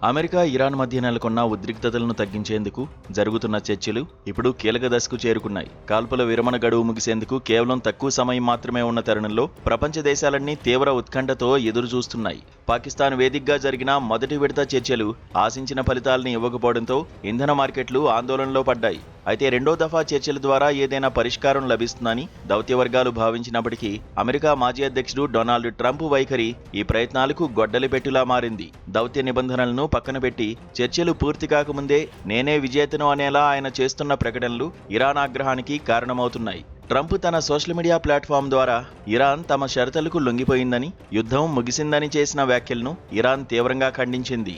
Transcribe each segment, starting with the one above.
America, Iran మధ్య నెలకొన్న ఉద్రిక్తతలను తగ్గించేందుకు జరుగుతున్న చర్చలు ఇప్పుడు కీలక దశకు చేరుకున్నాయి. కాల్పుల విరమణ గడువు ముగిసేందుకు కేవలం తక్కువ సమయం మాత్రమే ఉన్న తరుణంలో ప్రపంచ దేశాలన్నీ తీవ్ర ఉత్కంఠతో ఎదురు చూస్తున్నాయి. పాకిస్తాన్ వేదికగా జరిగిన మొదటి విడత చర్చలు ఆశించిన ఫలితాలను ఇవ్వకపోవడంతో ఇంధన మార్కెట్లు ఆందోళనలో పడ్డాయి. అయితే రెండో దఫా చర్చల ద్వారా ఏదైనా పరిష్కారం లభిస్తుందని దౌత్య వర్గాలు భావించినప్పటికీ అమెరికా మాజీ అధ్యక్షుడు డొనాల్డ్ ట్రంప్ వైఖరి ఈ ప్రయత్నాలకు గొడ్డలి పెట్టులా మారింది. దౌత్య నిబంధనలను పక్కన పెట్టి చర్చలు పూర్తి కాకముందే నేనే విజేతను అనేలా ఆయన చేస్తున్న ప్రకటనలు ఇరాన్ ఆగ్రహానికి కారణమవుతున్నాయి. ట్రంప్ తన సోషల్ మీడియా ప్లాట్ఫామ్ ద్వారా ఇరాన్ తమ షరతులకు లొంగిపోయిందని, యుద్ధం ముగిసిందని చేసిన వ్యాఖ్యలను ఇరాన్ తీవ్రంగా ఖండించింది.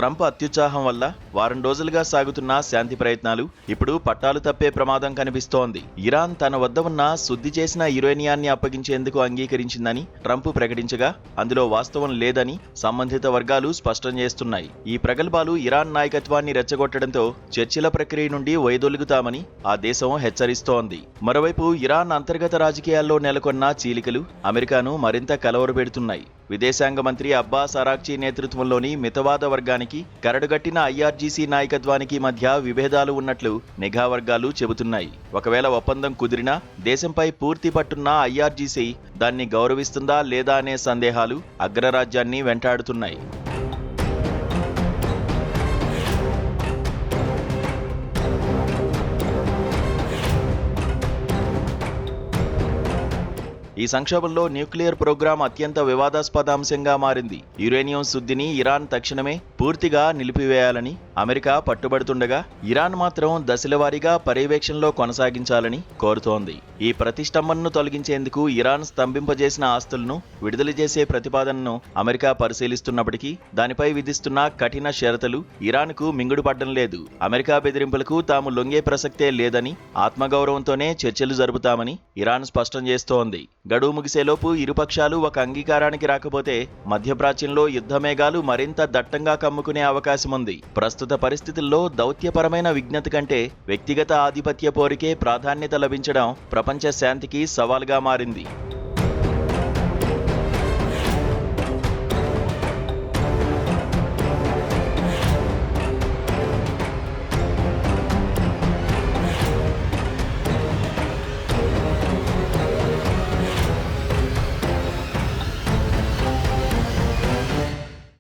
ట్రంప్ అత్యుత్సాహం వల్ల వారం రోజులుగా సాగుతున్న శాంతి ప్రయత్నాలు ఇప్పుడు పట్టాలు తప్పే ప్రమాదం కనిపిస్తోంది. ఇరాన్ తన వద్ద ఉన్న శుద్ధి చేసిన యురేనియాన్ని అప్పగించేందుకు అంగీకరించిందని ట్రంప్ ప్రకటించగా అందులో వాస్తవం లేదని సంబంధిత వర్గాలు స్పష్టం చేస్తున్నాయి. ఈ ప్రగల్భాలు ఇరాన్ నాయకత్వాన్ని రెచ్చగొట్టడంతో చర్చల ప్రక్రియ నుండి వైదొలుగుతామని ఆ దేశం హెచ్చరిస్తోంది. మరోవైపు ఇరాన్ అంతర్గత రాజకీయాల్లో నెలకొన్న చీలికలు అమెరికాను మరింత కలవరపెడుతున్నాయి. విదేశాంగ మంత్రి అబ్బాస్ అరాక్చీ నేతృత్వంలోని మితవాద వర్గానికి, కరడుగట్టిన ఐఆర్జీసీ నాయకత్వానికి మధ్య విభేదాలు ఉన్నట్లు నిఘా వర్గాలు చెబుతున్నాయి. ఒకవేళ ఒప్పందం కుదిరినా దేశంపై పూర్తి పట్టున్న ఐఆర్జీసీ దాన్ని గౌరవిస్తుందా లేదా అనే సందేహాలు అగ్రరాజ్యాన్ని వెంటాడుతున్నాయి. ఈ సంక్షోభంలో న్యూక్లియర్ ప్రోగ్రాం అత్యంత వివాదాస్పద అంశంగా మారింది. యురేనియం శుద్ధిని ఇరాన్ తక్షణమే పూర్తిగా నిలిపివేయాలని అమెరికా పట్టుబడుతుండగా ఇరాన్ మాత్రం దశలవారీగా పర్యవేక్షణలో కొనసాగించాలని కోరుతోంది. ఈ ప్రతిష్టంభనను తొలగించేందుకు ఇరాన్ స్తంభింపజేసిన ఆస్తులను విడుదల చేసే ప్రతిపాదనను అమెరికా పరిశీలిస్తున్నప్పటికీ దానిపై విధిస్తున్న కఠిన షరతులు ఇరాన్కు మింగుడు పడ్డం లేదు. అమెరికా బెదిరింపులకు తాము లొంగే ప్రసక్తే లేదని, ఆత్మగౌరవంతోనే చర్చలు జరుపుతామని ఇరాన్ స్పష్టం చేస్తోంది. గడువు ముగిసేలోపు ఇరుపక్షాలు ఒక అంగీకారానికి రాకపోతే మధ్యప్రాచ్యంలో యుద్ధ మేఘాలు మరింత దట్టంగా కమ్ముకునే అవకాశం ఉంది. ప్రస్తుత పరిస్థితుల్లో దౌత్యపరమైన విజ్ఞత కంటే వ్యక్తిగత ఆధిపత్య పోరుకే ప్రాధాన్యత లభించడం ప్రపంచ శాంతికి సవాల్గా మారింది.